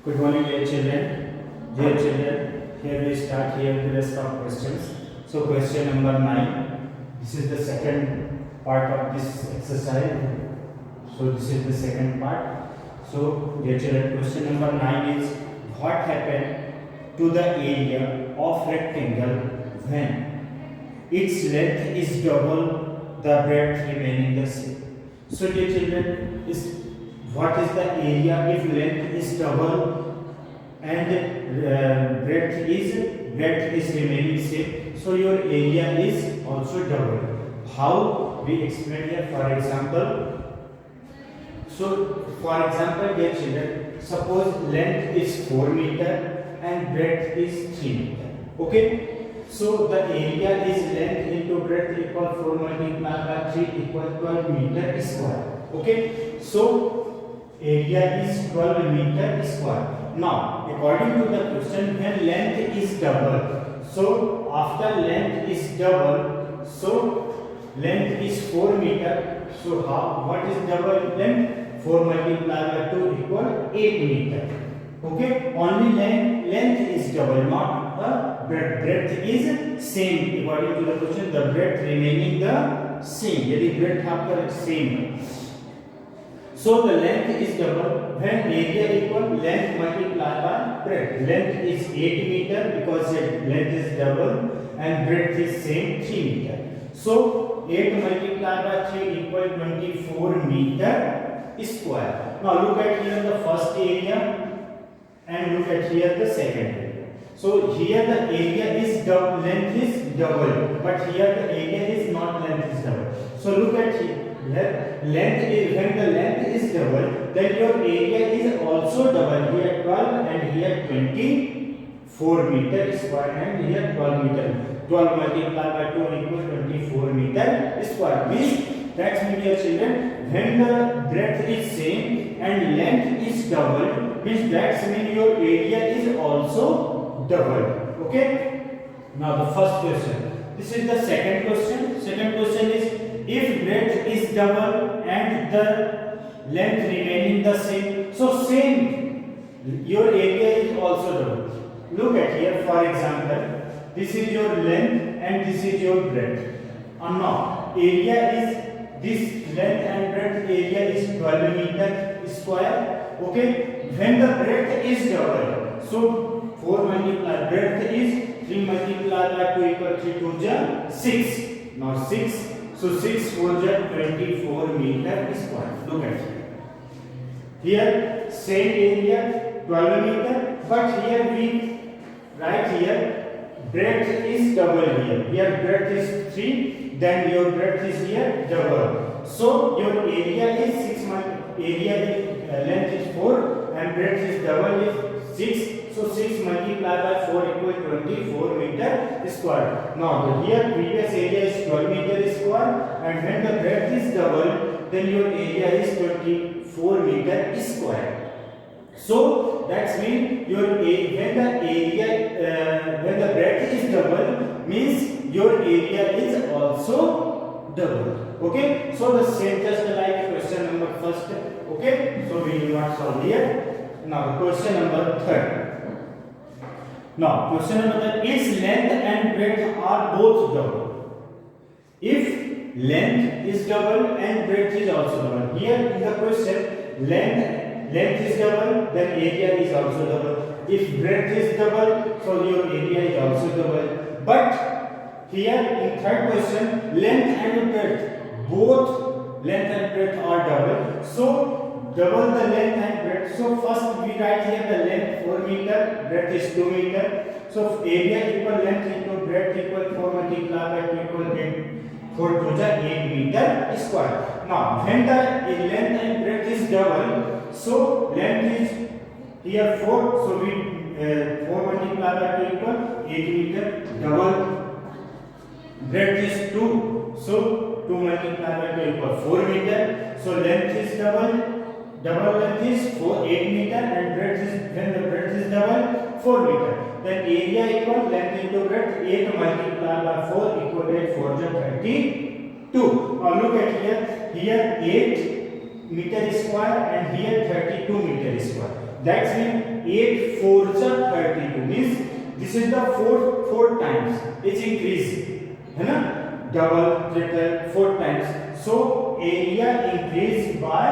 Good morning, dear children. Dear children, here we start here the rest of questions. So, question number 9. This is the second part of this exercise. So, this is the second part. So, dear children, question number 9 is what happened to the area of rectangle when its length is double the breadth remaining the same? So, dear children, what is the area if length is double and breadth is remaining same? So your area is also double. How we explain here? For example, dear children, suppose length is 4 meter and breadth is 3 meter. Okay. So the area is length into breadth equal 4 multiplied by 3 equal 12 meter square. Okay. So area is 12 meter square. Now, according to the question, when length is double, so after length is double, so length is 4 meter. So what is double length? 4 multiplied by 2 equal 8 meter. Okay, only length is double, not the breadth. Breadth is same. According to the question, the breadth remaining the same. यदि breadth आपका same. So the length is double when area equal length multiplied by breadth. Length is 8 meter because length is double and breadth is same 3 meter. So 8 multiplied by 3 equal 24 meter square. Now look at here the first area and look at here the second area. So here the area is double, length is double, but here the area is not length is double. So look at here. Length is, when the length is double, then your area is also double. Here 12 and here 24 meter square and here 12 meter. 12 multiplied by 2 equals 24 meter square. Means that's mean, dear children, when the breadth is same and length is double, means that's mean your area is also double. Okay. Now the first question. This is the second question. Second question is, if breadth is double and the length remaining the same, so same, your area is also double. Look at here, for example, this is your length and this is your breadth. And now, area is, this length and breadth area is 12 meter square. Okay, when the breadth is double, so 4 multiplied, breadth is 3 multiplied by 2 equal 3 to the 6. Now 6. So 6 4 24 meter square. Look at here. Here same area 12 meter, but here we write here breadth is double here. Here breadth is 3, then your breadth is here double. So your area is 6 area is, length is 4 and breadth is double is 6. So 6 multiplied by 4 equals 24 meter square. Now here previous area is 12 meter square and when the breadth is double, then your area is 24 meter square. So that's mean your when the breadth is double, means your area is also double. Okay. So the same just like question number first. Okay. So we will not solve here. Now question number third. Now, question number 3, its length and breadth are both double. If length is double and breadth is also double. Here in the question, length is double, then area is also double. If breadth is double, so your area is also double. But here in third question, length and breadth, both length and breadth are double. So double the length and breadth. So first we write here the length 4 meter, breadth is 2 meter. So area equal length into breadth equal 4 multiplied by 2 equal 8. 4 to the 8 meter square. Now when the length and breadth is double, so length is here 4. So we 4 multiplied by 2 equal 8 meter. Double breadth is 2. So 2 multiplied by 2 equal 4 meter. So length is double. Double length is 8 meter and breadth is, when the breadth is double, 4 meter. Then area equal length into breadth 8 multiplied by 4 equal 8 4 32. Now look at here. Here 8 meter square and here 32 meter square. That means 8 4 32 means this is the four times it's increase, है ना, double triple 4 times, so area increase by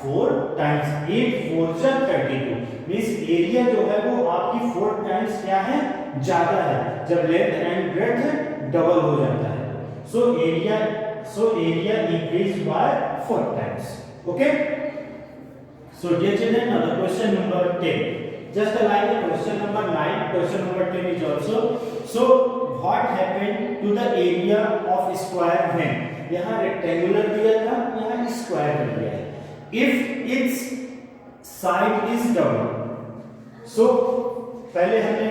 4 times, 8 4 32 means area जो है वो आपकी 4 times क्या है, ज्यादा है, जब लेंथ एंड ब्रेड्थ डबल हो जाता है, so area increase by 4 times. Okay, so dear children, now the question number 10, just like the question number 9, question number 10 is also. So what happened to the area of square when, यहाँ rectangular दिया था, यहाँ square दिया है, if its side is double, so पहले हमने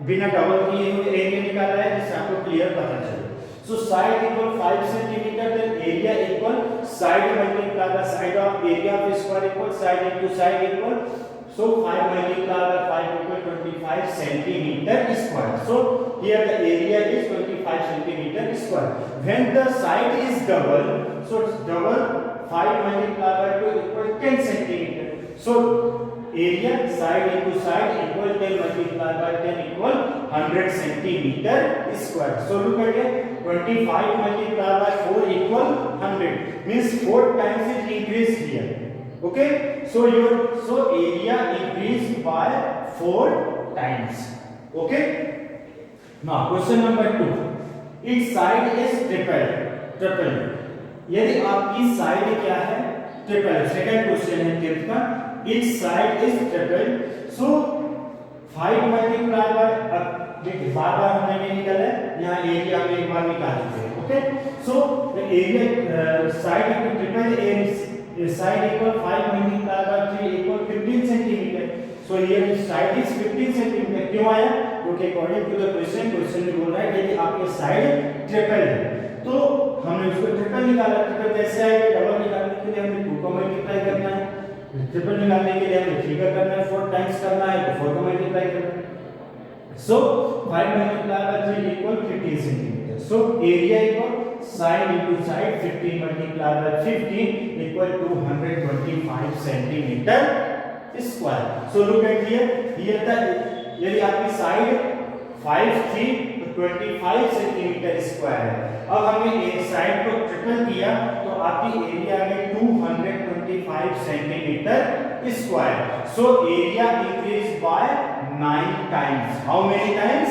बिना double किए हुए एरिया निकाला है जिससे आपको क्लियर पता चले. So side equal 5 centimeter, then area equal side multiplied by side of area of square equal side into side equal, so 5 multiplied by 5 equal 25 centimeter square. So here the area is 25 centimeter square. When the side is double, so it's double, 5 multiplied by 2 equal 10 centimeter. So area side into side equal 10 multiplied by 10 equal 100 centimeter square. So look at it, 25 multiplied by 4 equal 100 means 4 times is increased here. Okay, so area increased by 4 times. Okay, now question number 2, its side is triple. यदि आपकी side क्या है, triple, second question है 10th का, its side is triple, so 5 multiplied by, देखिए बार हमने नहीं निकाला है, यहाँ एरिया में एक बार निकाल देते हैं. Okay, so the area side equal triple area side equal 5 multiplied by 3 equal 15 centimeter. So here side is 15 centimeter. क्यों आया? क्योंकि अकॉर्डिंग टू द क्वेश्चन में बोल रहा है कि आपके साइड ट्रिपल है, तो हमने उसको ट्रिपल निकाला. ट्रिपल कैसे आएगा? डबल निकालने के लिए हमें 2 को मल्टीप्लाई करना है, ट्रिपल निकालने के लिए हमें 3 का करना है, 4 टाइम्स करना है तो 4 को मल्टीप्लाई करना है. So 5 multiplied by 3 equal 15 centimeter. So area equal side into side 15 multiplied by 15 equal 225 centimeter square. So look at here the यदि आपकी साइड 5 थी तो 25 सेंटीमीटर स्क्वायर है. अब हमने एक साइड को ट्रिपल किया तो आपकी एरिया में 225 centimetre square. So area increased by 9 times. How many times?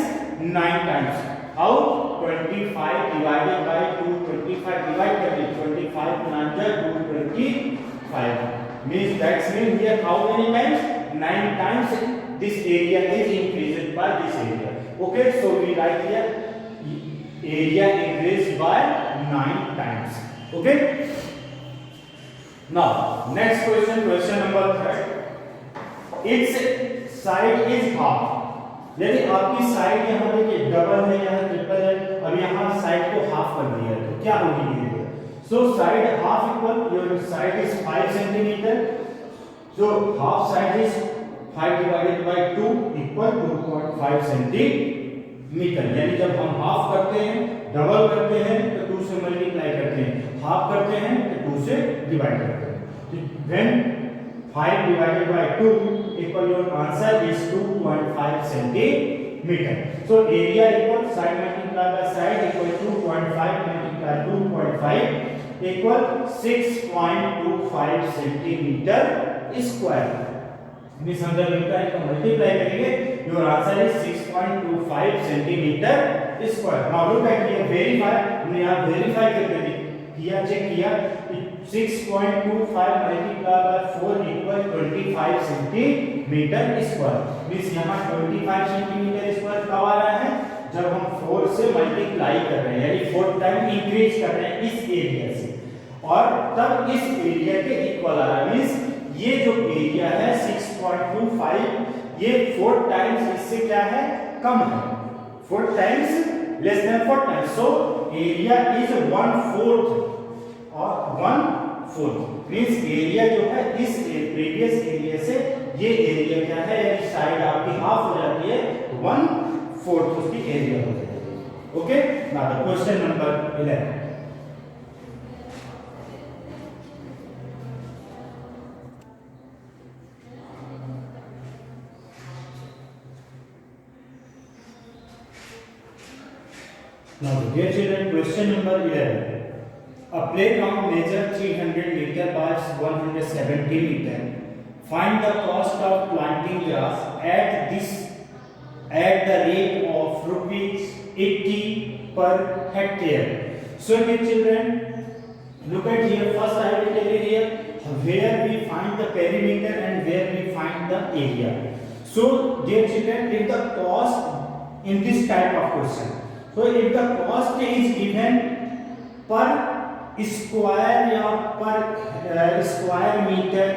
9 times. How? 25 divided by 2. 25 divide कर दे, 25 9 225 means that's mean here how many times? 9 times this area is increased by this area. Okay, so we write here area increased by 9 times. Okay, now next question number 3, its side is half. यदि आपकी side यहाँ देखिए double है, यहाँ triple है, अब यहाँ side को हाफ कर दिया है तो क्या होगी ये? So side half equal, your side is 5 centimeter, so half side is 5 divided by 2 equal 2.5 centimeter. यानी जब हम हाफ करते हैं, डबल करते हैं तो 2 से मल्टीप्लाई करते हैं, हाफ करते हैं तो 2 से डिवाइड करते हैं. When 5 divided by 2 equal, your answer is 2.5 centimeter. So area equal side multiplied by side equal 2.5 multiplied 2.5 equal 6.25 centimeter square. Means अंदर लिखा है तो मल्टीप्लाई करेंगे, your answer is 6.25 centimeter square. Now look at here, verify, हमने यहाँ verify करके किया, check किया, 6.25 multiplied by 4 equal 25 centimeter square. Means यहाँ 25 centimeter square कब आ रहा है? जब हम 4 से मल्टीप्लाई कर रहे हैं, यानी 4 टाइम इंक्रीज कर रहे हैं इस एरिया से, और तब इस एरिया के इक्वल आ रहा है. मींस ये जो एरिया है 6.25 ये 4 टाइम्स इससे क्या है? कम है, 4 times less than 4 times. So area is 1/4 और 1/4 मींस एरिया जो है इस प्रीवियस एरिया से ये एरिया क्या है, यानी साइड आपकी हाफ हो जाती है, 1/4 उसकी एरिया हो जाती है. Okay, now question number 11. Now, dear children, question number 11. A playground measures 300 meter by 170 meter. Find the cost of planting grass at the rate of rupees 80 per hectare. So, dear children, look at here. First, I will tell you here where we find the perimeter and where we find the area. So, dear children, if the cost in this type of question, so if the cost is given per square or per square meter,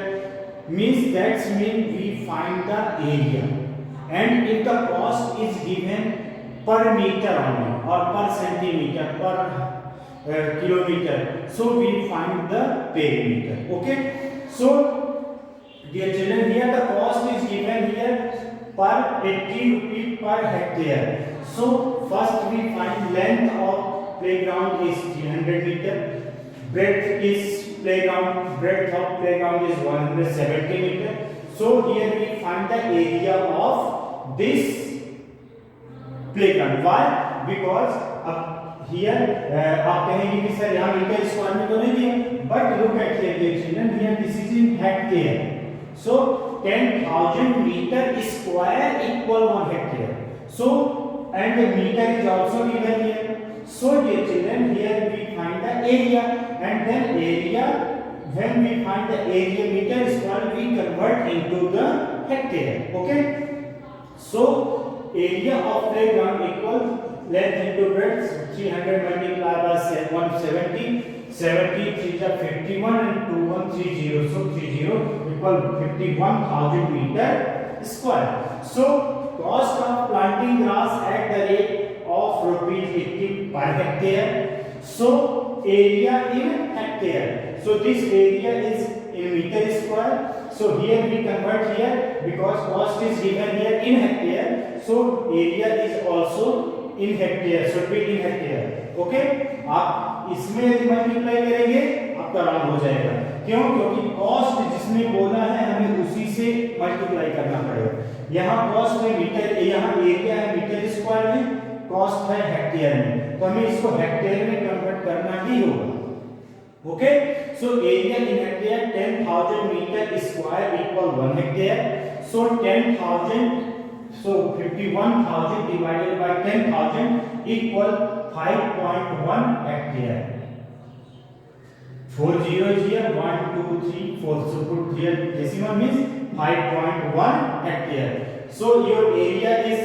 means that means we find the area. And if the cost is given per meter only or per centimeter, per kilometer, so we find the perimeter. Okay, so dear children, here the cost is given here per 80 rupees per hectare. So first we find length of playground is 300 meter, breadth of playground is 170 meter. So here we find the area of this playground. Why? Because here आप कहेंगे कि sir यहाँ metre square में तो नहीं दिया, but look at here children, here this is in hectare. So 10,000 meter square equal 1 hectare. So and the meter is also given here. So dear children, here we find the area, and then area, when we find the area meter square, we convert into the hectare. Okay. So area of playground equal length into breadth, 300 multiplied by 170, 70 3 is 51 and 2 1 30. So 30 equal 51,000 meter square. So cost of planting grass at the rate of rupees 80 per hectare. So area in hectare. So this area is in meter square. So here we convert here because cost is given here in hectare. So area is also in hectare. So be in hectare. Okay. आप इसमें यदि multiply करेंगे आपका round हो जाएगा. क्यों? क्योंकि cost जिसने बोला है हमें उसी से मल्टीप्लाई करना पड़ेगा. यहाँ कॉस्ट है मीटर, यहाँ एरिया है मीटर स्क्वायर में, कॉस्ट है हेक्टेयर में, तो हमें इसको हेक्टेयर में कन्वर्ट करना ही होगा. Okay, so area in hectare 10,000 metre square equal 1 hectare. So 10,000, so 51,000 divided by 10,000 equal 5.1 hectare. 4 zeros here, 1 2 3 4, so put here decimal means 5.1 hectare. So your area is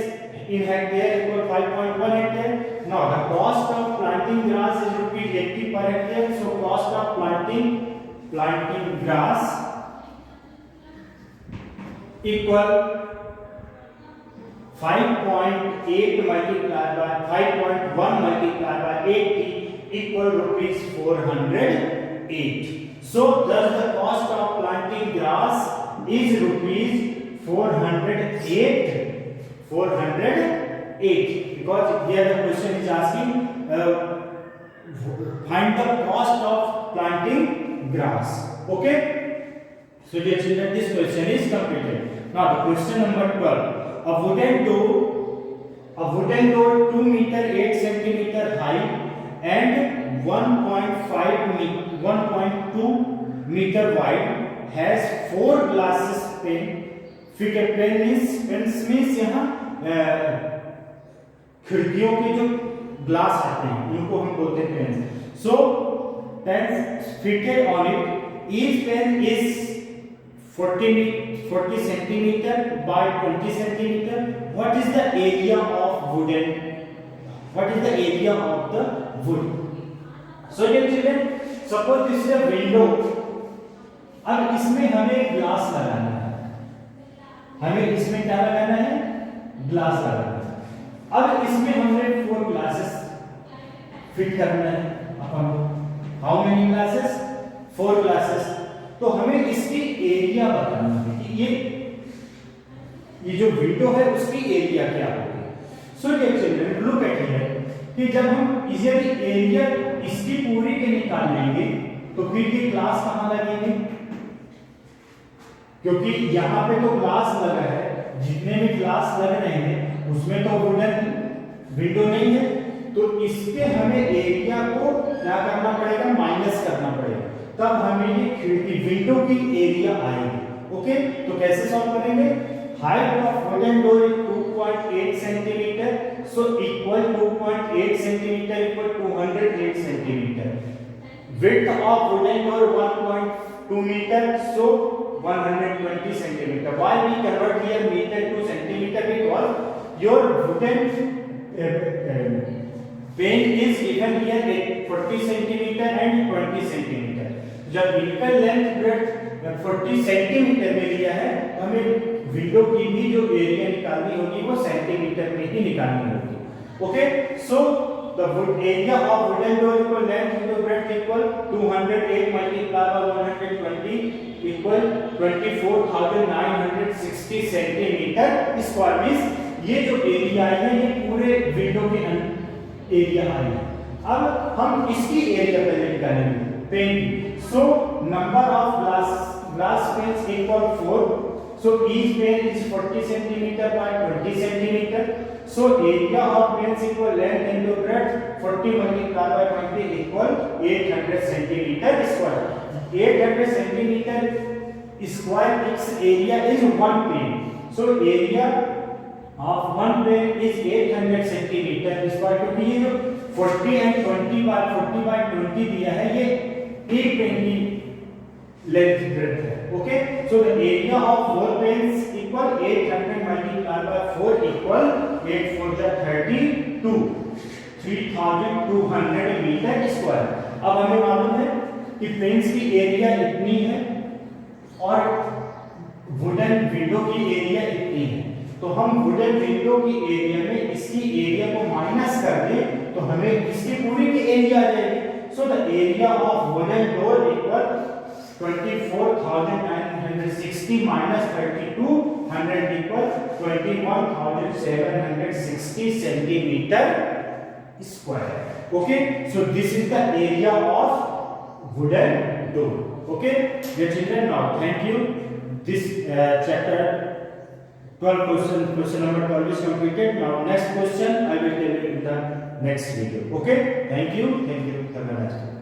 in hectare equal 5.1 hectare. Now the cost of planting grass is rupees 80 per hectare. So cost of planting grass equal 5.8 multiplied by 5.1 multiplied by 80 equal rupees 408. So thus the cost of planting grass is rupees 408. 408, because here the question is asking find the cost of planting grass. Okay, so dear children, this question is completed. Now the question number 12. A wooden door 2 meter 8 centimeter high and 1.2 meter wide has 4 glasses pane. fitted panes means यहाँ खिड़कियों के जो glass आते हैं उनको हम बोलते हैं panes. So panes fitted on it. Each pane is 40 centimeter by 20 centimeter. What is the area of wooden? What is the area of the wood? So dear children, suppose this is a window. अब इसमें हमें glass लगाना है. हमें इसमें क्या लगाना है? ग्लास लगाना है. अब इसमें हमें 4 ग्लासेस फिट करना है. अपन हाउ मेनी ग्लासेस? 4 ग्लासेस. तो हमें इसकी एरिया बताना है कि ये जो विंडो है उसकी एरिया क्या होगी. So dear children, look at here कि जब हम इजीली एरिया इसकी पूरी के निकाल लेंगे तो फिर ये ग्लास कहां लगेंगे? क्योंकि यहाँ पे तो ग्लास लगा है, जितने भी ग्लास लग रहे हैं उसमें तो वुडन विंडो नहीं है, तो तो इसके हमें एरिया को क्या करना पड़ेगा, माइनस करना पड़ेगा, तब हमें ये खिड़की विंडो की एरिया आएगी। ओके, तो कैसे सॉल्व करेंगे? Height of wooden door is 2.8 centimetre, so equal 2.8 centimetre equal 208 centimetre. width of wooden door 1.2 meter, so 120 centimeter. Why we convert here meter to centimeter? Because your wooden pane is given here 40 centimeter and 20 centimeter. जब इनका length breadth 40 centimetre में लिया है, हमें window की भी जो area निकालनी होगी वो सेंटीमीटर में ही निकालनी होगी। Okay, so the area of wooden door equal length into breadth equal 208 multiplied by 120 equal 24,960 centimeter square। Means ये जो एरिया है ये पूरे विंडो के एरिया है। अब हम इसकी एरिया पहले निकालेंगे पेन की। So number of glass panes equal 4, so each pane is 40 centimeter by 20 centimeter, so area of panes equal length into breadth 40 multiplied by 20 equal 800 centimeter square। 800 centimeter square its area is one pane, so area of one pane is 800 centimeter square, क्योंकि ये जो 40 and 20 by 20 दिया है ये एक pane की length breadth है। Okay, so the area of 4 panes equal 800 multiplied by 4 इक्वल 8 4 जा 32 3200 मीटर स्क्वायर। अब हमें मालूम है कि पेन्स की एरिया इतनी है और वुडन विंडो की एरिया इतनी है, तो हम वुडन विंडो की एरिया में इसकी एरिया को माइनस कर दें तो हमें इसकी पूरी की एरिया आ जाएगी। सो the area of wooden door equal 24,960 minus 3200 equal 21,760 centimeter square। Okay, so this is the area of wooden door। Okay, dear children, now thank you. This chapter 12 question number 12 is completed. Now next question I will tell you in the next video। Okay, thank you, have a nice day।